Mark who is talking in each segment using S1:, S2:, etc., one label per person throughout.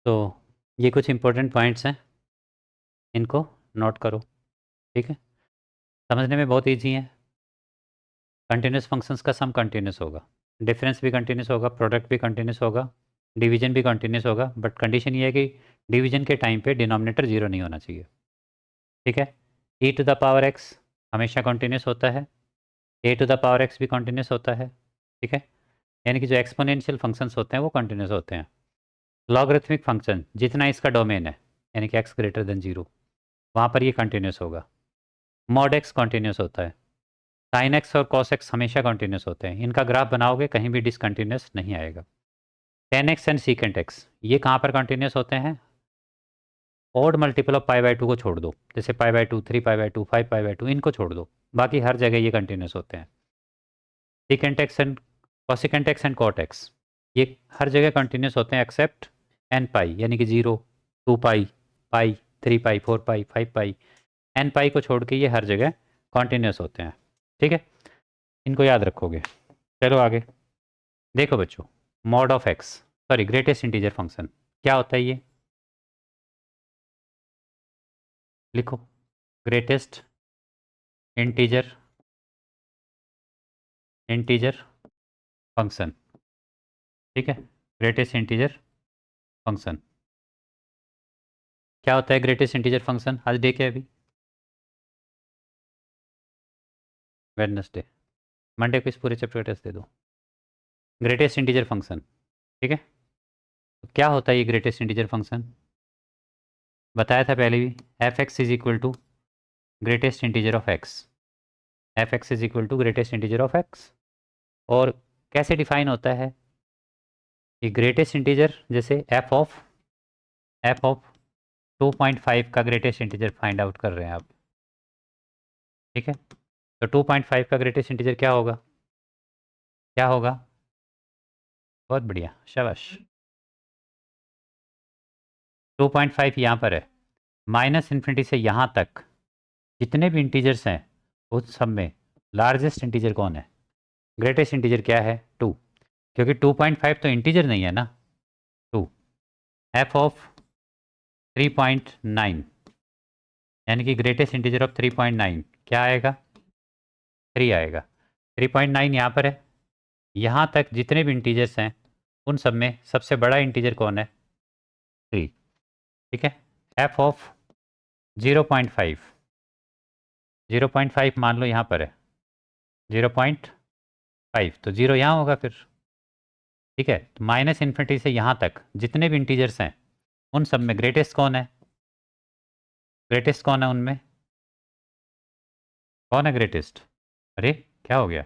S1: तो ये कुछ इंपॉर्टेंट पॉइंट्स हैं, इनको नोट करो। ठीक है, समझने में बहुत ईजी है। कंटिन्यूस फंक्शंस का सम कंटिन्यूस होगा, डिफरेंस भी कंटिन्यूस होगा, प्रोडक्ट भी कंटिन्यूस होगा, डिवीजन भी कंटिन्यूस होगा, बट कंडीशन ये है कि डिवीजन के टाइम पे डिनोमिनेटर जीरो नहीं होना चाहिए। ठीक है, e to the power x हमेशा कंटिन्यूस होता है, a to the power x भी कंटिन्यूस होता है। ठीक है, यानी कि जो एक्सपोनेंशियल फंक्शंस होते हैं वो कंटिन्यूस होते हैं। लॉगरिथमिक फंक्शन जितना इसका डोमेन है, यानी कि x ग्रेटर देन जीरो, वहाँ पर ये कंटिन्यूस होगा। मॉड x कंटिन्यूस होता है, साइन एक्स और कॉस एक्स हमेशा कंटिन्यूस होते हैं, इनका ग्राफ बनाओगे कहीं भी डिसकंटिन्यूस नहीं आएगा। Ten x and secant x ये कहाँ पर कंटिन्यूस होते हैं? Odd multiple of pi by two को छोड़ दो, जैसे pi by two, 3 pi by two, 5 pi by two, इनको छोड़ दो, बाकी हर जगह ये कंटिन्यूस होते हैं। Secant x and cosecant x and cot x ये हर जगह कंटिन्यूस होते हैं एक्सेप्ट एन पाई, यानी कि 0, 2 पाई, पाई, 3 पाई, 4 पाई, 5 पाई, एन पाई को छोड़ के ये हर जगह कंटिन्यूस होते हैं। ठीक है, इनको याद रखोगे। चलो आगे देखो बच्चों, mod of x, sorry greatest integer function क्या होता है ये लिखो। Greatest integer integer function. ठीक है, ग्रेटेस्ट इंटीजर फंक्शन क्या होता है? ग्रेटेस्ट इंटीजर फंक्शन आज डे क्या है अभी? वेडनेसडे, मंडे को इस पूरे चैप्टर का टेस्ट दे दो। ग्रेटेस्ट इंटीजर फंक्शन, ठीक है, तो क्या होता है ये ग्रेटेस्ट इंटीजर फंक्शन? बताया था पहले भी, f x is equal to greatest integer of x, f x is equal to greatest integer of x. और कैसे डिफाइन होता है ये ग्रेटेस्ट इंटीजर? जैसे एफ ऑफ 2.5 का ग्रेटेस्ट इंटीजर फाइंड आउट कर रहे हैं आप। ठीक है, तो 2.5 का ग्रेटेस्ट इंटीजर क्या होगा? क्या होगा? बहुत बढ़िया, शाबाश। 2.5 यहाँ पर है, माइनस इन्फिनिटी से यहाँ तक जितने भी इंटीजर्स हैं उस सब में लार्जेस्ट इंटीजर कौन है? ग्रेटेस्ट इंटीजर क्या है? 2, क्योंकि 2.5 तो इंटीजर नहीं है ना। 2 एफ ऑफ 3.9 यानी कि ग्रेटेस्ट इंटीजर ऑफ 3.9 क्या आएगा? 3 आएगा। 3.9 यहाँ पर है, यहाँ तक जितने भी इंटीजर्स हैं उन सब में सबसे बड़ा इंटीजर कौन है? 3। ठीक है, एफ ऑफ 0.5, 0.5 मान लो यहाँ पर है 0.5, तो 0 यहाँ होगा फिर। ठीक है, तो माइनस इन्फिनिटी से यहाँ तक जितने भी इंटीजर्स हैं उन सब में ग्रेटेस्ट कौन है? ग्रेटेस्ट कौन है उनमें? कौन है ग्रेटेस्ट? अरे क्या हो गया,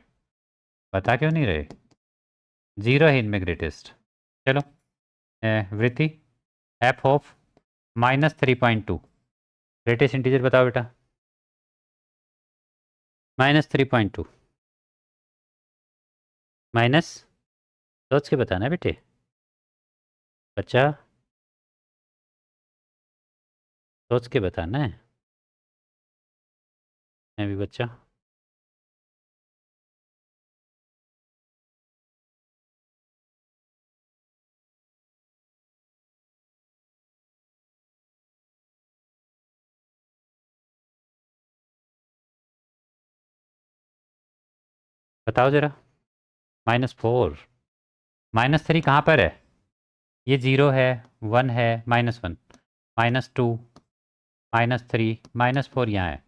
S1: बता क्यों नहीं रहे? 0 है इनमें ग्रेटेस्ट। चलो वृत्ति, एफ ऑफ -3.2 ग्रेटेस्ट इंटीजर बताओ बेटा। -3.2 माइनस, सोच के बताना बेटे, बच्चा सोच के बताना है, मैं भी बच्चा। बताओ जरा। -4, -3 कहाँ पर है? ये 0 है, 1 है, -1, -2, -3, -4 यहाँ है,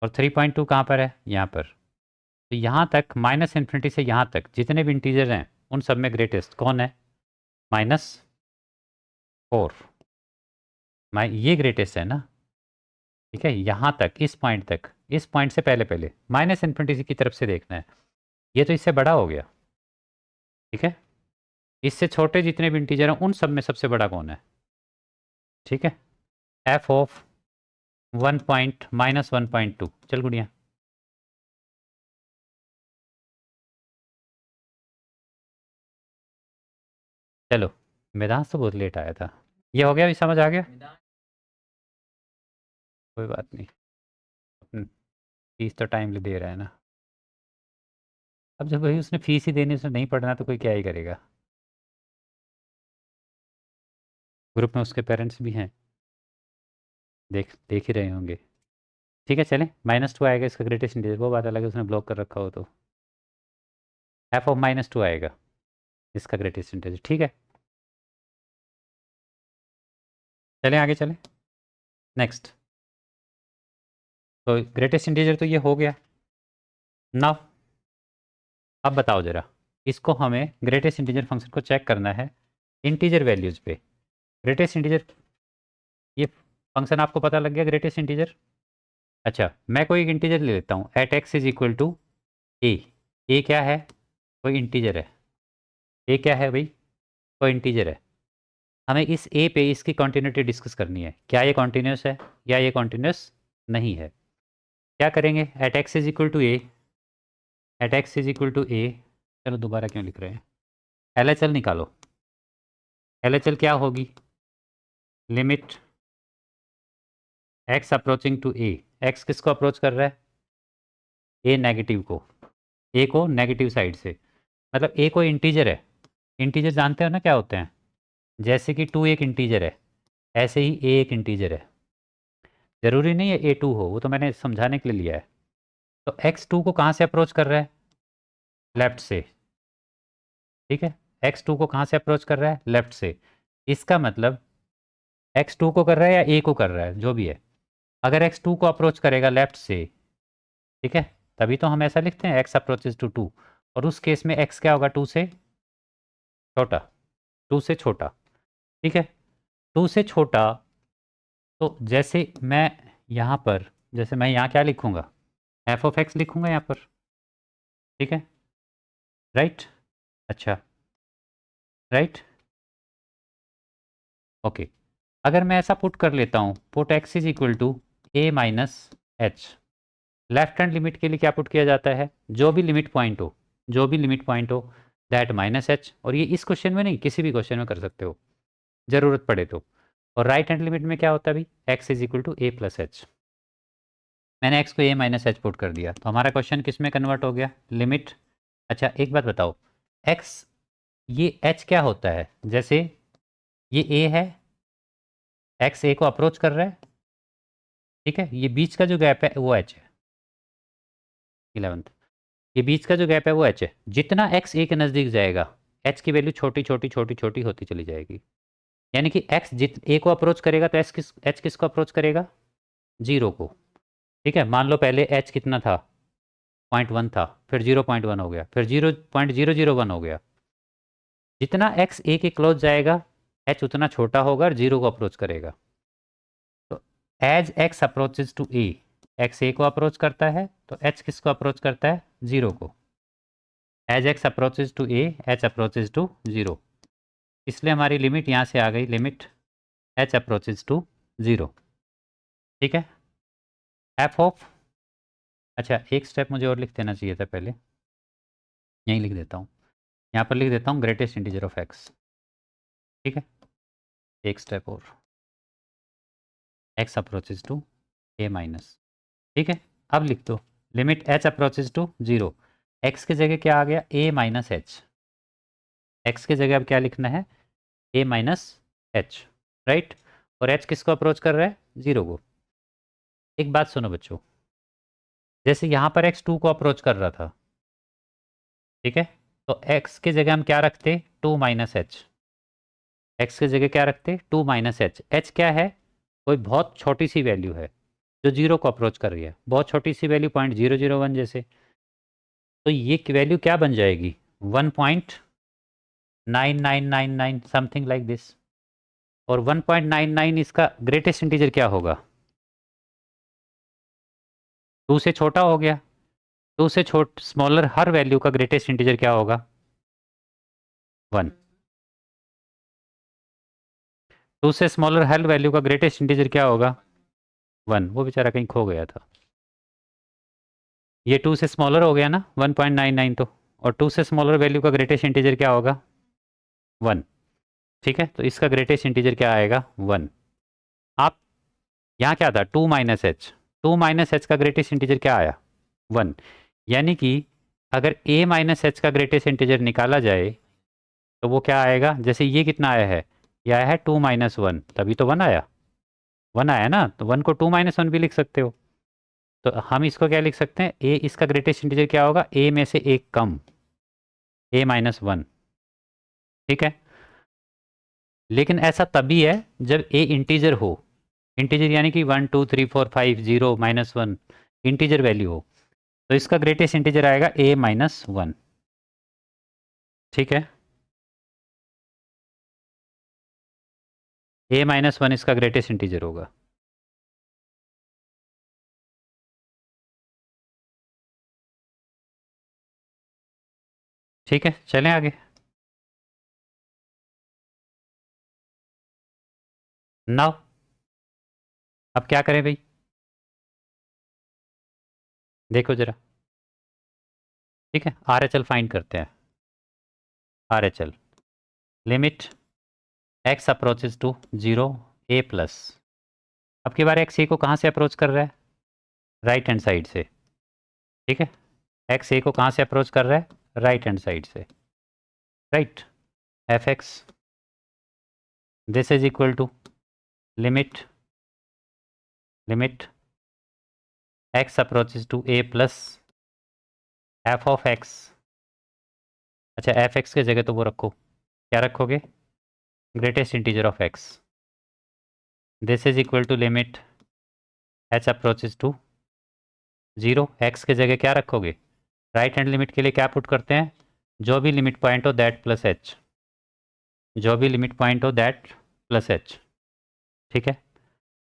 S1: और 3.2 कहाँ पर है? यहाँ पर। तो यहाँ तक माइनस इन्फिनिटी से यहाँ तक जितने भी इंटीजर हैं उन सब में ग्रेटेस्ट कौन है? -4, ये ग्रेटेस्ट है ना। ठीक है, यहाँ तक, इस पॉइंट तक, इस पॉइंट से पहले पहले माइनस इन्फिनिटी की तरफ से देखना है। ये तो इससे बड़ा हो गया। ठीक है, इससे छोटे जितने भी इंटीजर हैं उन सब में सबसे बड़ा कौन है? ठीक है, एफ ऑफ 1.-1.2, चल गुड़िया। चलो, वेदांत तो बहुत लेट आया था, ये हो गया, भी समझ आ गया? कोई बात नहीं, फीस तो टाइमली दे रहा है ना। अब जब भाई उसने फीस ही देनी, उसने नहीं पढ़ना तो कोई क्या ही करेगा। ग्रुप में उसके पेरेंट्स भी हैं, देख ही रहे होंगे। ठीक है चलें, -2 आएगा इसका ग्रेटेस्ट इंटीजर, वो बात अलग है उसने ब्लॉक कर रखा हो तो f ऑफ -2 आएगा इसका ग्रेटेस्ट इंटीजर। ठीक है चलें आगे चलें नेक्स्ट। तो ग्रेटेस्ट इंटीजर तो ये हो गया। नाउ अब बताओ ज़रा, इसको हमें ग्रेटेस्ट इंटीजर फंक्शन को चेक करना है इंटीजर वैल्यूज़ पे। ग्रेटेस्ट इंटीजर, ये फंक्शन आपको पता लग गया ग्रेटेस्ट इंटीजर। अच्छा मैं कोई एक इंटीजर ले लेता हूँ, at x is equal to a क्या है, कोई इंटीजर है। ए क्या है भाई, कोई इंटीजर है। हमें इस ए पे इसकी कॉन्टिन्यूटी डिस्कस करनी है, क्या ये कॉन्टिन्यूस है या ये कॉन्टिन्यूस नहीं है। क्या करेंगे, at x is equal to a, at x is equal to a, चलो दोबारा क्यों लिख रहे हैं, एल एच एल निकालो। एल एच एल क्या होगी, limit x approaching to a, x किसको अप्रोच कर रहा है, ए नेगेटिव को, ए को नेगेटिव साइड से, मतलब ए कोई इंटीजर है। इंटीजर जानते हो ना क्या होते हैं, जैसे कि 2 एक इंटीजर है, ऐसे ही ए एक इंटीजर है। ज़रूरी नहीं है A2 हो, वो तो मैंने समझाने के लिए लिया है। तो x2 को कहाँ से अप्रोच कर रहा है, लेफ्ट से। ठीक है, x2 को कहाँ से अप्रोच कर रहा है, लेफ्ट से। इसका मतलब x2 को कर रहा है या a को कर रहा है, जो भी है। अगर x2 को अप्रोच करेगा लेफ्ट से, ठीक है, तभी तो हम ऐसा लिखते हैं x अप्रोचेज टू 2, और उस केस में x क्या होगा, 2 से छोटा, 2 से छोटा। ठीक है, 2 से छोटा। तो जैसे मैं यहाँ पर, जैसे मैं यहाँ क्या लिखूँगा, एफ ऑफ एक्स लिखूँगा यहाँ पर। ठीक है, राइट, अच्छा राइट, ओके। अगर मैं ऐसा पुट कर लेता हूँ, put x is equal to a minus h, left hand limit के लिए क्या पुट किया जाता है, जो भी लिमिट पॉइंट हो, जो भी लिमिट पॉइंट हो दैट माइनस एच। और ये इस क्वेश्चन में नहीं, किसी भी क्वेश्चन में कर सकते हो ज़रूरत पड़े तो। और राइट हैंड लिमिट में क्या होता है भाई, x is equal to a plus h. मैंने एक्स को ए माइनस एच पुट कर दिया, तो हमारा क्वेश्चन किस में कन्वर्ट हो गया, लिमिट। अच्छा एक बात बताओ, एक्स, ये एच क्या होता है, जैसे ये ए है, एक्स ए को अप्रोच कर रहा है, ठीक है, ये बीच का जो गैप है वो एच है, 11th, ये बीच का जो गैप है वो एच है। जितना एक्स ए के नज़दीक जाएगा, एच की वैल्यू छोटी छोटी छोटी छोटी होती चली जाएगी। यानी कि एक्स जित ए को अप्रोच करेगा तो एच किसको अप्रोच करेगा, 0 को। ठीक है, मान लो पहले एच कितना था, 0.1 था, फिर 0.1 हो गया, फिर 0.001 हो गया। जितना एक्स ए के क्लोज जाएगा, एच उतना छोटा होगा और 0 को अप्रोच करेगा। तो as x approaches to a, x a को अप्रोच करता है तो एच किसको अप्रोच करता है, 0 को। As x approaches to a, h approaches to 0, इसलिए हमारी लिमिट यहाँ से आ गई, लिमिट एच अप्रोचेज टू 0। ठीक है, एफ ऑफ, अच्छा एक स्टेप मुझे और लिख देना चाहिए था पहले, यहीं लिख देता हूँ, यहाँ पर लिख देता हूँ ग्रेटेस्ट इंटीजर ऑफ एक्स। ठीक है, एक स्टेप और, x approaches to a minus. ठीक है, अब लिख दो limit h approaches to 0, x की जगह क्या आ गया, ए माइनस एच। एक्स की जगह अब क्या लिखना है, ए माइनस एच, राइट। और एच किसको अप्रोच कर रहा है, 0 को। एक बात सुनो बच्चों, जैसे यहाँ पर एक्स 2 को अप्रोच कर रहा था, ठीक है, तो एक्स की जगह हम क्या रखते, 2 माइनस एच। एक्स की जगह क्या रखते, 2 माइनस एच। एच क्या है, कोई बहुत छोटी सी वैल्यू है जो 0 को अप्रोच कर रही है, बहुत छोटी सी वैल्यू 0.001 जैसे। तो ये वैल्यू क्या बन जाएगी, 1.9999 समथिंग लाइक दिस। और 1.99 इसका ग्रेटेस्ट इंटीजर क्या होगा, 2 से छोटा हो गया, 2 से स्मॉलर हर वैल्यू का ग्रेटेस्ट इंटीजर क्या होगा, 1। 2 से स्मॉलर हर वैल्यू का ग्रेटेस्ट इंटीजर क्या होगा, 1। वो बेचारा कहीं खो गया था, ये 2 से स्मॉलर हो गया ना 1.99, तो और 2 से स्मॉलर वैल्यू का ग्रेटेस्ट इंटीजर क्या होगा, 1। ठीक है, तो इसका ग्रेटेस्ट इंटीजर क्या आएगा, 1। आप यहाँ क्या था, 2 माइनस एच, 2 माइनस एच का ग्रेटेस्ट इंटीजर क्या आया, 1। यानी कि अगर a माइनस एच का ग्रेटेस्ट इंटीजर निकाला जाए तो वो क्या आएगा, जैसे ये कितना आया है, ये आया है 2 माइनस 1, तभी तो 1 आया, 1 आया ना, तो 1 को 2 माइनस 1 भी लिख सकते हो। तो हम इसको क्या लिख सकते हैं, ए इसका ग्रेटेस्ट इंटीजर क्या होगा, ए में से एक कम, ए माइनस 1। ठीक है, लेकिन ऐसा तभी है जब ए इंटीजर हो, इंटीजर यानी कि 1 2 3 4 5 0 माइनस 1 इंटीजर वैल्यू हो, तो इसका ग्रेटेस्ट इंटीजर आएगा ए माइनस 1। ठीक है, ए माइनस 1 इसका ग्रेटेस्ट इंटीजर होगा। ठीक है, चलें आगे। नाउ अब क्या करें भाई, देखो जरा। ठीक है, आर एच एल फाइंड करते हैं। R H L limit x approaches to 0 a plus. अब की बार एक्स ए को कहाँ से अप्रोच कर रहा है, राइट हैंड साइड से। ठीक है, एक्स ए को कहाँ से अप्रोच कर रहा है, राइट हैंड साइड से, right. F x this is equal to limit x approaches to a plus f of x. अच्छा, एफ एक्स की जगह तो वो रखो, क्या रखोगे, greatest integer of x. This is equal to limit h approaches to 0, x की जगह क्या रखोगे, राइट हैंड लिमिट के लिए क्या पुट करते हैं, जो भी लिमिट पॉइंट हो दैट प्लस एच, जो भी लिमिट पॉइंट हो दैट प्लस एच। ठीक है,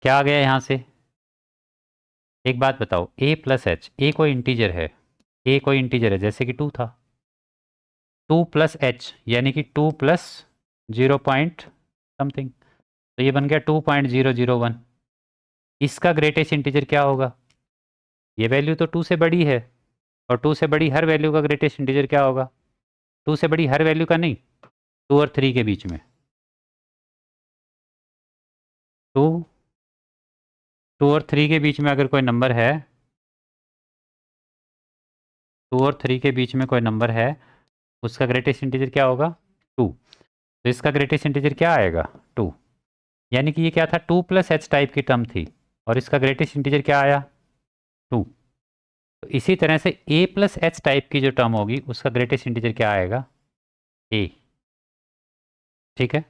S1: क्या आ गया यहाँ से, एक बात बताओ, ए प्लस एच, ए कोई इंटीजर है, ए कोई इंटीजर है जैसे कि 2 था, 2 प्लस एच यानी कि 2 प्लस 0 पॉइंट समथिंग, तो ये बन गया 2.001। इसका ग्रेटेस्ट इंटीजर क्या होगा, ये वैल्यू तो 2 से बड़ी है, और 2 से बड़ी हर वैल्यू का ग्रेटेस्ट इंटीजर क्या होगा, 2 से बड़ी हर वैल्यू का नहीं, 2 और 3 के बीच में, 2 2 और 3 के बीच में अगर कोई नंबर है, 2 और 3 के बीच में कोई नंबर है, उसका ग्रेटेस्ट इंटीजर क्या होगा, 2। तो इसका ग्रेटेस्ट इंटीजर क्या आएगा, 2। यानी कि ये क्या था, 2 प्लस एच टाइप की टर्म थी, और इसका ग्रेटेस्ट इंटीजर क्या आया, 2। तो इसी तरह से ए प्लस एच टाइप की जो टर्म होगी उसका ग्रेटेस्ट इंटीजर क्या आएगा, ए। ठीक है,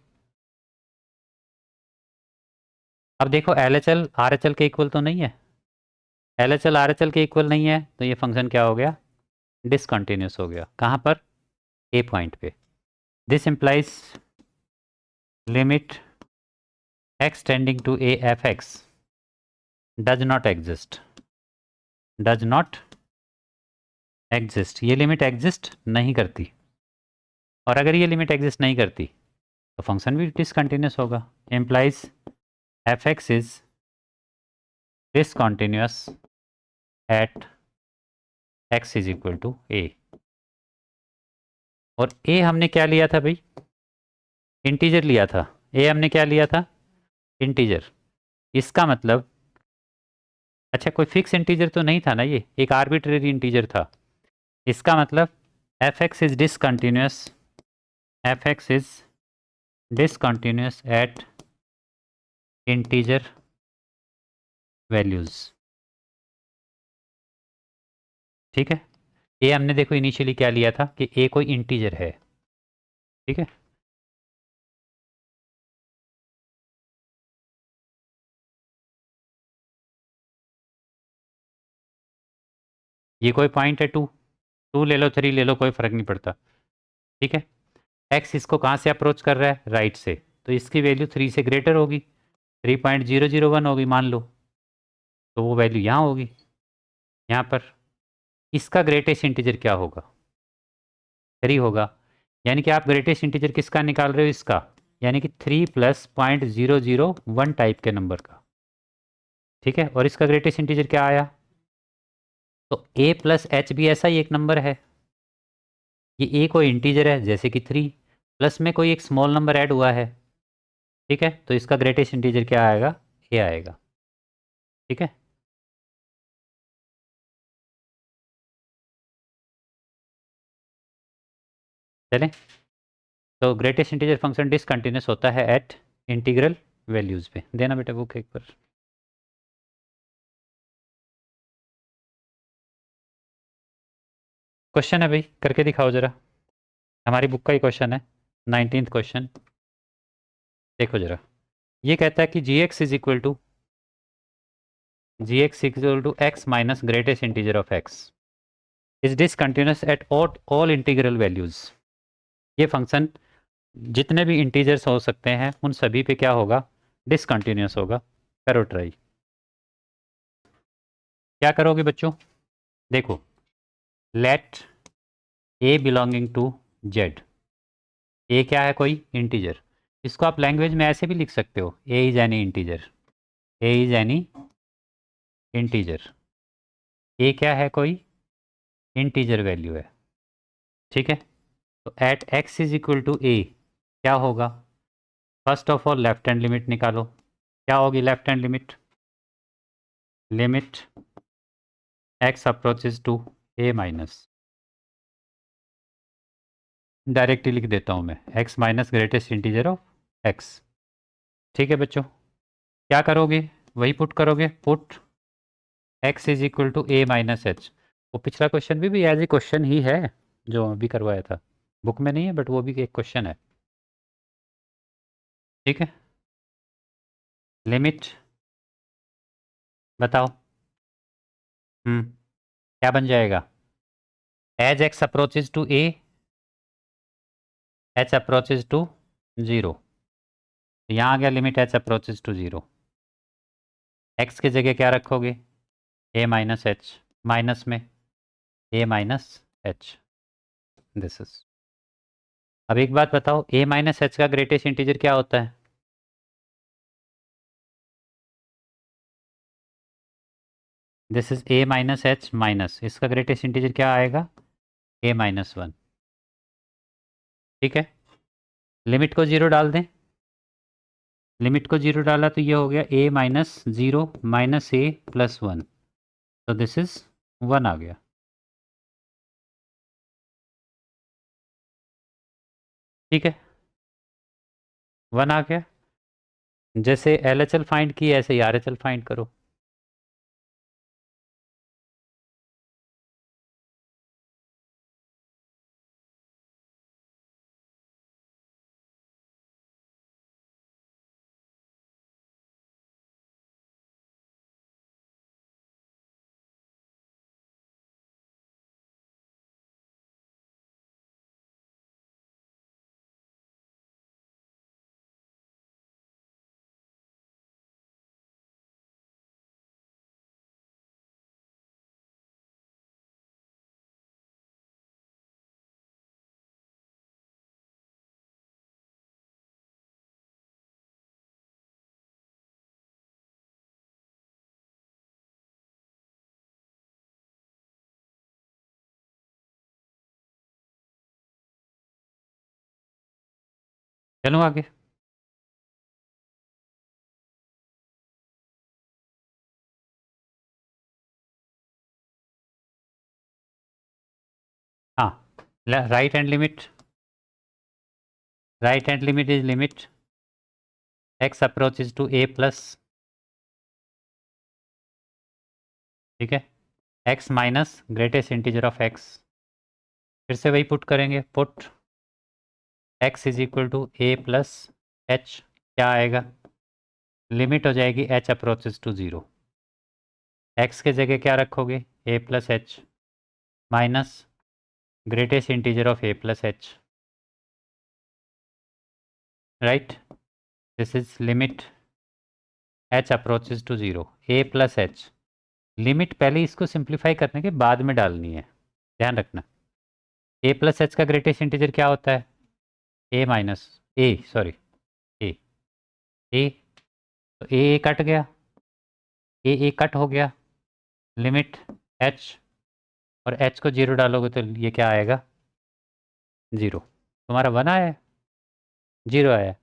S1: अब देखो L H L R H L के इक्वल तो नहीं है, L H L R H L के इक्वल नहीं है, तो ये फंक्शन क्या हो गया, डिसकंटिन्यूस हो गया, कहाँ पर, ए पॉइंट पे। This implies limit x tending to a f x does not exist, does not exist, ये लिमिट एग्जिस्ट नहीं करती, और अगर ये लिमिट एग्जिस्ट नहीं करती तो फंक्शन भी डिसकंटिन्यूस होगा। Implies f x is discontinuous at x is equal to a. और ए हमने क्या लिया था भाई, इंटीजर लिया था, ए हमने क्या लिया था, इंटीजर। इसका मतलब, अच्छा कोई फिक्स इंटीजर तो नहीं था ना, ये एक आर्बिट्रेरी इंटीजर था, इसका मतलब F x is discontinuous, F x is discontinuous eight integer values. ठीक है, ए हमने देखो इनिशियली क्या लिया था कि ए कोई इंटीजर है। ठीक है, ये कोई पॉइंट है 2, 2 ले लो 3 ले लो कोई फर्क नहीं पड़ता। ठीक है, एक्स इसको कहाँ से अप्रोच कर रहा है, राइट से, तो इसकी वैल्यू 3 से ग्रेटर होगी, 3.001 होगी मान लो, तो वो वैल्यू यहाँ होगी, यहाँ पर। इसका ग्रेटेस्ट इंटीजर क्या होगा, 3 होगा, यानी कि आप ग्रेटेस्ट इंटीजर किसका निकाल रहे हो, इसका, यानी कि 3 प्लस 0.001 टाइप के नंबर का। ठीक है, और इसका ग्रेटेस्ट इंटीजर क्या आया, तो ए प्लस एच भी ऐसा ही एक नंबर है, ये ए कोई इंटीजर है जैसे कि 3, प्लस में कोई एक स्मॉल नंबर ऐड हुआ है। ठीक है, तो इसका ग्रेटेस्ट इंटीजर क्या आएगा, ए आएगा। ठीक है, चलें तो ग्रेटेस्ट इंटीजर फंक्शन डिसकंटिन्यूस होता है एट इंटीग्रल वैल्यूज़ पे। देना बेटा बुक एक बार। क्वेश्चन है भाई, करके दिखाओ ज़रा। हमारी बुक का ही क्वेश्चन है, 19th क्वेश्चन। देखो ज़रा, ये कहता है कि g x equal to x minus greatest integer of x is discontinuous at all integral values. ये फंक्शन जितने भी इंटीजर्स हो सकते हैं उन सभी पे क्या होगा, डिसकंटिन्यूस होगा। करो ट्राई। क्या करोगे बच्चों, देखो, let a belonging to z. A क्या है, कोई इंटीजर। इसको आप लैंग्वेज में ऐसे भी लिख सकते हो, a is any integer, a is any integer. A क्या है, कोई इंटीजर वैल्यू है, ठीक है। तो at x is equal to a क्या होगा, first of all left hand limit निकालो। क्या होगी left hand limit, limit x approaches to a minus, directly लिख देता हूँ मैं, x minus greatest integer of x. ठीक है बच्चों, क्या करोगे, वही पुट करोगे, put x is equal to a minus h. वो पिछला क्वेश्चन भी एज ए क्वेश्चन ही है जो अभी करवाया था, बुक में नहीं है बट वो भी एक क्वेश्चन है, ठीक है। लिमिट बताओ, क्या बन जाएगा, as x approaches to a h approaches to zero. यहाँ आ गया limit h approaches to zero. X की जगह क्या रखोगे, ए माइनस एच, माइनस में a minus h, this is. अब एक बात बताओ, ए माइनस एच का ग्रेटेस्ट इंटीजर क्या होता है, this is a minus h minus, इसका ग्रेटेस्ट इंटीजर क्या आएगा, ए माइनस वन, ठीक है। लिमिट को जीरो डाल दें, लिमिट को जीरो डाला तो ये हो गया ए माइनस जीरो माइनस ए प्लस वन, तो दिस इज वन आ गया, ठीक है। वन आ गया। जैसे एल एच एल फाइंड की ऐसे ही आर एच एल फाइंड करो। चलो आगे। हाँ, right hand limit, right hand limit is limit x approaches to a plus, ठीक है, x minus greatest integer of x. फिर से वही पुट करेंगे, put x is equal to a plus h, क्या आएगा, लिमिट हो जाएगी h approaches to zero. X के जगह क्या रखोगे, a plus h minus greatest integer of a plus H, right. This is limit h approaches to zero, a plus h. Limit पहले इसको सिंप्लीफाई करने के बाद में डालनी है, ध्यान रखना। ए प्लस एच का ग्रेटेस्ट इंटीजर क्या होता है, ए माइनस ए, सॉरी ए, ए, तो ए कट गया, ए कट हो गया, लिमिट एच, और एच को जीरो डालोगे तो ये क्या आएगा, जीरो। तुम्हारा वन आया है, जीरो आया।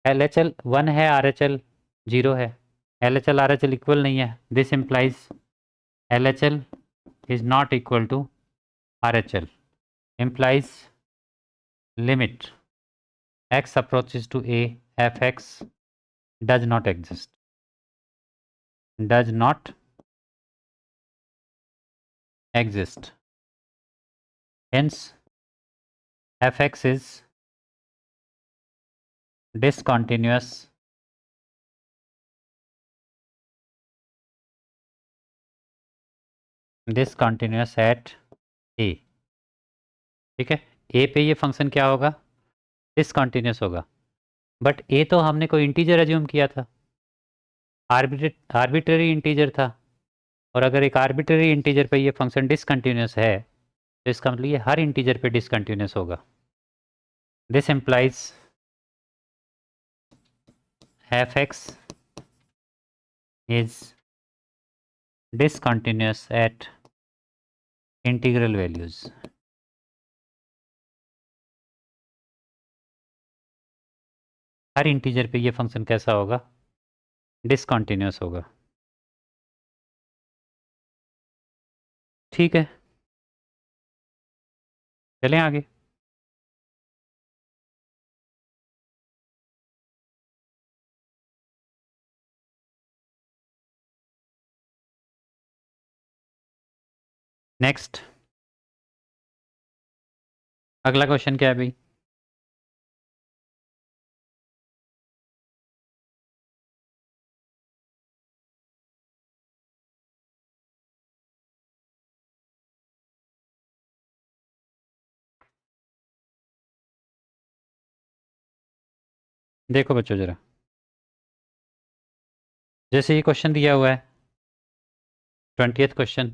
S1: एल एच एल वन है, आर एच एल जीरो है, L H L R H L equal नहीं है, this implies L H L is not equal to R H L, implies limit x approaches to a, fx does not exist, does not exist. Hence fx is discontinuous at a. ठीक है, a पे ये function क्या होगा, discontinuous होगा. But a तो हमने कोई इंटीजर एज्यूम किया था, आर्बिट्रेरी इंटीजर था. और अगर एक आर्बिट्रेरी इंटीजर पे ये फंक्शन डिसकंटिन्यूस है तो इसका मतलब ये हर इंटीजर पे डिसकंटिन्यूस होगा. This implies fx is discontinuous at integral values. Her integer पे ये फंक्शन कैसा होगा, डिसकंटिन्यूस होगा. ठीक है, चलें आगे. नेक्स्ट, अगला क्वेश्चन क्या है भाई. देखो बच्चों जरा, जैसे ये क्वेश्चन दिया हुआ है 20th question,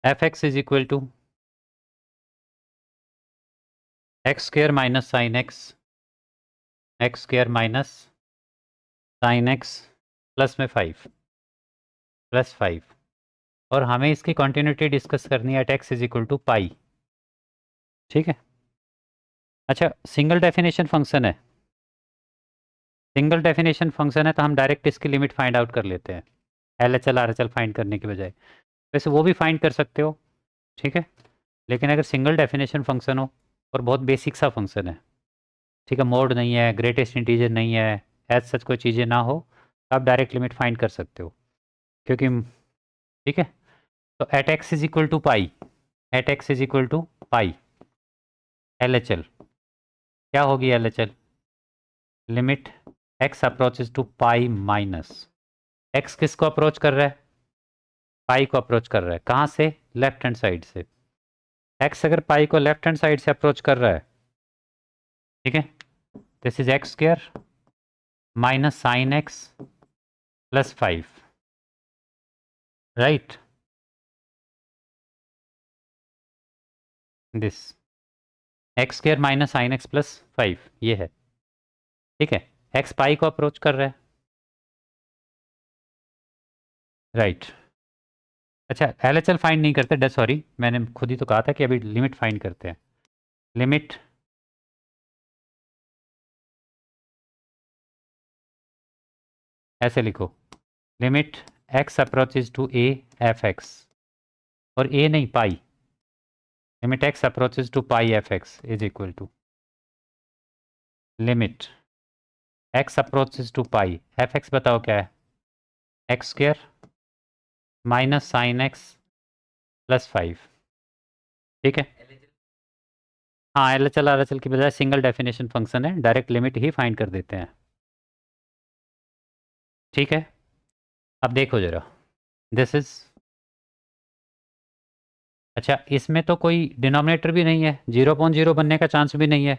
S1: fx is equal to x square minus sine x minus sine x plus में 5 प्लस 5, और हमें इसकी कॉन्टिन्यूटी डिस्कस करनी है at x is equal to pi. ठीक है, अच्छा सिंगल डेफिनेशन फंक्शन है, सिंगल डेफिनेशन फंक्शन है तो हम डायरेक्ट इसकी लिमिट फाइंड आउट कर लेते हैं L H L R H L find करने के बजाय. वैसे वो भी फाइंड कर सकते हो, ठीक है, लेकिन अगर सिंगल डेफिनेशन फंक्शन हो और बहुत बेसिक सा फंक्शन है, ठीक है, मोड नहीं है, ग्रेटेस्ट इंटीजर नहीं है, एज सच कोई चीज़ें ना हो, तो आप डायरेक्ट लिमिट फाइंड कर सकते हो. क्योंकि ठीक है, तो at x is equal to pi, at x is equal to pi L H L क्या होगी, L H L limit x approaches to pi minus x. किसको अप्रोच कर रहा है, पाई को अप्रोच कर रहा है. कहाँ से, लेफ्ट हैंड साइड से. एक्स अगर पाई को लेफ्ट हैंड साइड से अप्रोच कर रहा है, ठीक है, this is x square minus sine x plus 5, right. This x square minus sine x plus 5 ये है. ठीक है, एक्स पाई को अप्रोच कर रहा है, राइट. अच्छा एल एच एल फाइंड नहीं करते, सॉरी मैंने खुद ही तो कहा था कि अभी लिमिट फाइंड करते हैं. लिमिट ऐसे लिखो, limit x approaches to a f x, और ए नहीं pi, limit x approaches to pi f x is equal to limit x approaches to pi f x बताओ क्या है, x square minus sine x plus 5. ठीक है, हाँ L H L R H L की बजाय single definition function है, direct limit ही फाइंड कर देते हैं. ठीक है, अब देखो जरा, दिस इज, अच्छा इसमें तो कोई डिनोमिनेटर भी नहीं है, 0.0 बनने का चांस भी नहीं है,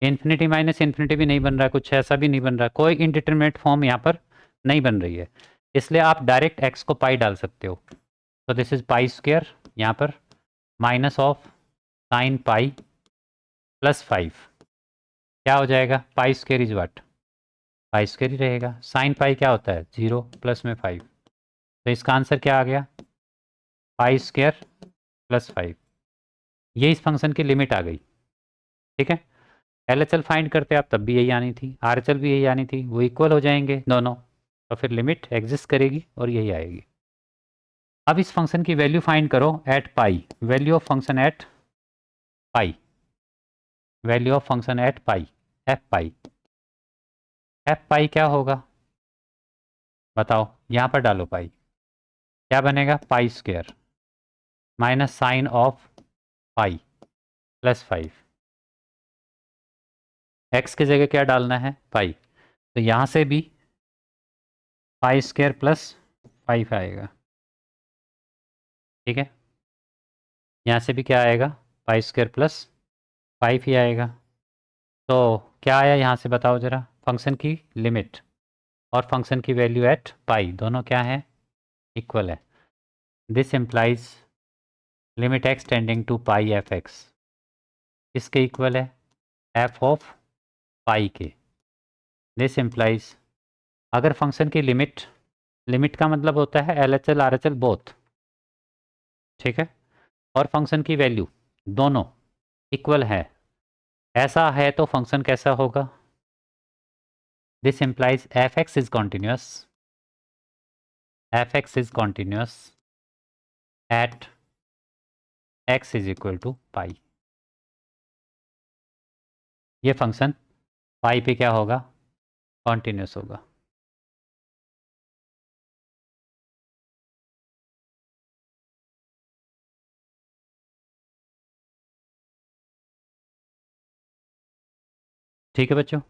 S1: इन्फिनिटी माइनस इन्फिनिटी भी नहीं बन रहा है, कुछ ऐसा भी नहीं बन रहा है, कोई इनडिटरमिनेट फॉर्म यहाँ पर नहीं बन रही है. इसलिए आप डायरेक्ट एक्स को पाई डाल सकते हो. तो दिस इज पाई स्क्वायर यहाँ पर minus of sine pi plus 5, क्या हो जाएगा, pi square is what, pi square ही रहेगा. साइन पाई क्या होता है, 0 प्लस में 5, तो इसका आंसर क्या आ गया, पाई स्क्वायर प्लस 5. ये इस फंक्शन की लिमिट आ गई. ठीक है, एल एच एल फाइंड करते आप तब भी यही आनी थी, आर एच एल भी यही आनी थी, वो इक्वल हो जाएंगे दोनों, तो फिर लिमिट एग्जिस्ट करेगी और यही आएगी. अब इस फंक्शन की वैल्यू फाइंड करो at pi, value of function at pi. Value of function at pi, f pi. F pi क्या होगा बताओ, यहाँ पर डालो पाई, क्या बनेगा, pi square minus sine of pi plus 5। X की जगह क्या डालना है, पाई, तो यहाँ से भी पाई स्क्वायर प्लस 5 आएगा। ठीक है, यहाँ से भी क्या आएगा, पाई स्क्वायर प्लस 5 ही आएगा। तो क्या आया यहाँ से बताओ ज़रा, फंक्शन की लिमिट और फंक्शन की वैल्यू एट पाई दोनों क्या है, इक्वल है। This implies limit x tending to pi f x किसके इक्वल है, एफ ऑफ पाई के। दिस इम्प्लाइज अगर फंक्शन की लिमिट, लिमिट का मतलब होता है L H L R H L both, ठीक है, और फंक्शन की वैल्यू दोनों इक्वल है, ऐसा है तो फंक्शन कैसा होगा, this implies f x is continuous, f x is continuous at x is equal to pi. ये फंक्शन पाई पे क्या होगा, कॉन्टिन्यूस होगा। ठीक है बच्चों।